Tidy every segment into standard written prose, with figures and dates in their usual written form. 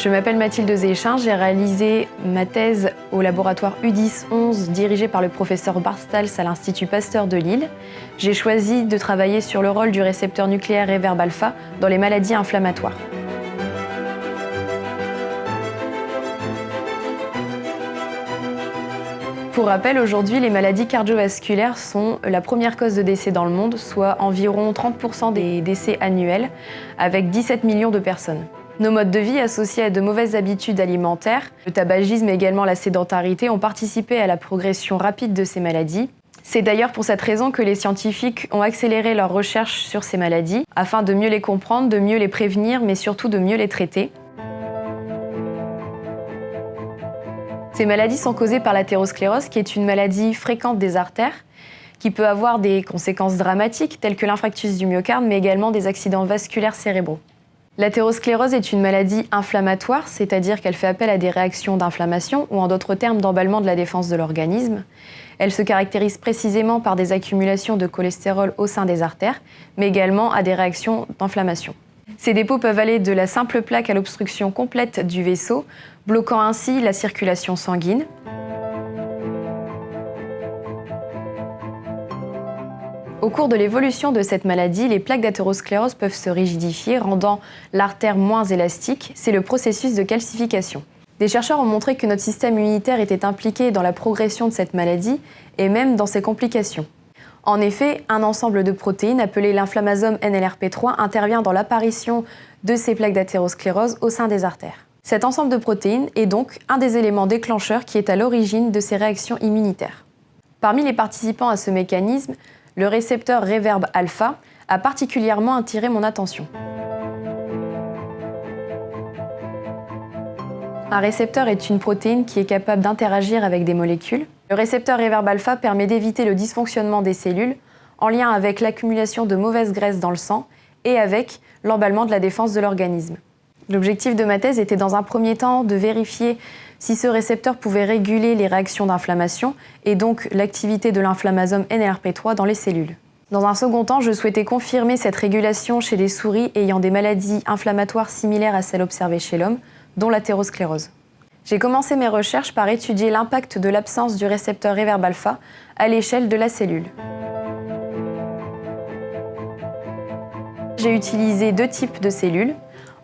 Je m'appelle Mathilde Zéchin, j'ai réalisé ma thèse au laboratoire U10-11 dirigé par le professeur Barstals à l'Institut Pasteur de Lille. J'ai choisi de travailler sur le rôle du récepteur nucléaire réverb alpha dans les maladies inflammatoires. Pour rappel, aujourd'hui, les maladies cardiovasculaires sont la première cause de décès dans le monde, soit environ 30% des décès annuels, avec 17 millions de personnes. Nos modes de vie associés à de mauvaises habitudes alimentaires, le tabagisme et également la sédentarité ont participé à la progression rapide de ces maladies. C'est d'ailleurs pour cette raison que les scientifiques ont accéléré leurs recherches sur ces maladies, afin de mieux les comprendre, de mieux les prévenir, mais surtout de mieux les traiter. Ces maladies sont causées par l'athérosclérose, qui est une maladie fréquente des artères, qui peut avoir des conséquences dramatiques, telles que l'infarctus du myocarde, mais également des accidents vasculaires cérébraux. L'athérosclérose est une maladie inflammatoire, c'est-à-dire qu'elle fait appel à des réactions d'inflammation, ou en d'autres termes d'emballement de la défense de l'organisme. Elle se caractérise précisément par des accumulations de cholestérol au sein des artères, mais également à des réactions d'inflammation. Ces dépôts peuvent aller de la simple plaque à l'obstruction complète du vaisseau, bloquant ainsi la circulation sanguine. Au cours de l'évolution de cette maladie, les plaques d'athérosclérose peuvent se rigidifier, rendant l'artère moins élastique. C'est le processus de calcification. Des chercheurs ont montré que notre système immunitaire était impliqué dans la progression de cette maladie et même dans ses complications. En effet, un ensemble de protéines appelé l'inflammasome NLRP3 intervient dans l'apparition de ces plaques d'athérosclérose au sein des artères. Cet ensemble de protéines est donc un des éléments déclencheurs qui est à l'origine de ces réactions immunitaires. Parmi les participants à ce mécanisme, le récepteur réverb alpha a particulièrement attiré mon attention. Un récepteur est une protéine qui est capable d'interagir avec des molécules. Le récepteur réverb alpha permet d'éviter le dysfonctionnement des cellules en lien avec l'accumulation de mauvaises graisses dans le sang et avec l'emballement de la défense de l'organisme. L'objectif de ma thèse était dans un premier temps de vérifier si ce récepteur pouvait réguler les réactions d'inflammation et donc l'activité de l'inflammasome NLRP3 dans les cellules. Dans un second temps, je souhaitais confirmer cette régulation chez des souris ayant des maladies inflammatoires similaires à celles observées chez l'homme, dont l'athérosclérose. J'ai commencé mes recherches par étudier l'impact de l'absence du récepteur réverb alpha à l'échelle de la cellule. J'ai utilisé deux types de cellules,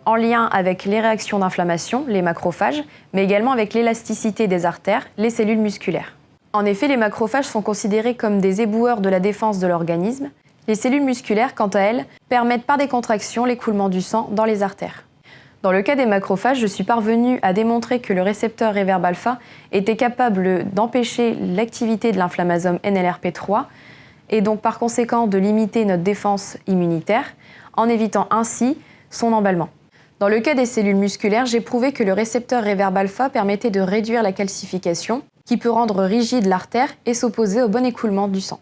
en lien avec les réactions d'inflammation, les macrophages, mais également avec l'élasticité des artères, les cellules musculaires. En effet, les macrophages sont considérés comme des éboueurs de la défense de l'organisme. Les cellules musculaires, quant à elles, permettent par des contractions l'écoulement du sang dans les artères. Dans le cas des macrophages, je suis parvenue à démontrer que le récepteur réverb alpha était capable d'empêcher l'activité de l'inflammasome NLRP3 et donc par conséquent de limiter notre défense immunitaire en évitant ainsi son emballement. Dans le cas des cellules musculaires, j'ai prouvé que le récepteur réverb alpha permettait de réduire la calcification, qui peut rendre rigide l'artère et s'opposer au bon écoulement du sang.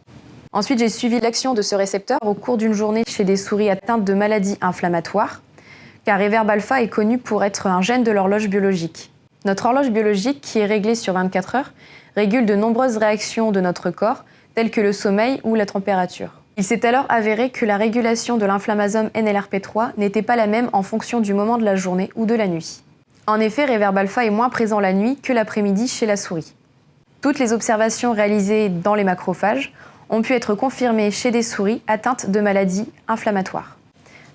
Ensuite, j'ai suivi l'action de ce récepteur au cours d'une journée chez des souris atteintes de maladies inflammatoires, car réverb alpha est connu pour être un gène de l'horloge biologique. Notre horloge biologique, qui est réglée sur 24 heures, régule de nombreuses réactions de notre corps, telles que le sommeil ou la température. Il s'est alors avéré que la régulation de l'inflammasome NLRP3 n'était pas la même en fonction du moment de la journée ou de la nuit. En effet, réverb alpha est moins présent la nuit que l'après-midi chez la souris. Toutes les observations réalisées dans les macrophages ont pu être confirmées chez des souris atteintes de maladies inflammatoires.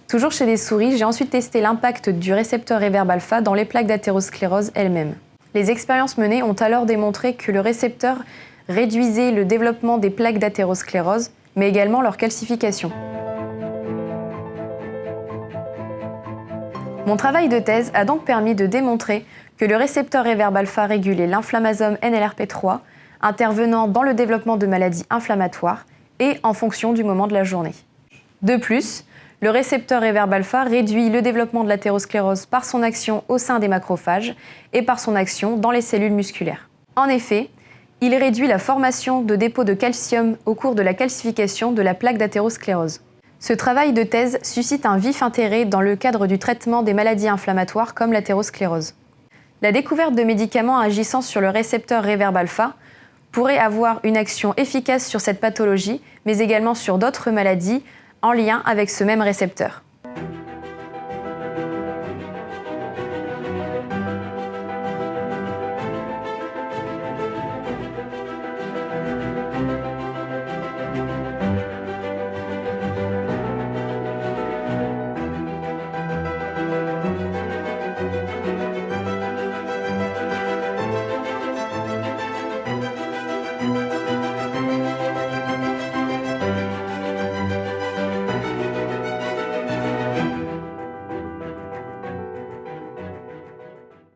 Toujours chez des souris, j'ai ensuite testé l'impact du récepteur réverb alpha dans les plaques d'athérosclérose elles-mêmes. Les expériences menées ont alors démontré que le récepteur réduisait le développement des plaques d'athérosclérose, mais également leur calcification. Mon travail de thèse a donc permis de démontrer que le récepteur réverb alpha régulait l'inflammasome NLRP3, intervenant dans le développement de maladies inflammatoires et en fonction du moment de la journée. De plus, le récepteur réverb alpha réduit le développement de l'athérosclérose par son action au sein des macrophages et par son action dans les cellules musculaires. En effet, il réduit la formation de dépôts de calcium au cours de la calcification de la plaque d'athérosclérose. Ce travail de thèse suscite un vif intérêt dans le cadre du traitement des maladies inflammatoires comme l'athérosclérose. La découverte de médicaments agissant sur le récepteur réverb alpha pourrait avoir une action efficace sur cette pathologie, mais également sur d'autres maladies en lien avec ce même récepteur.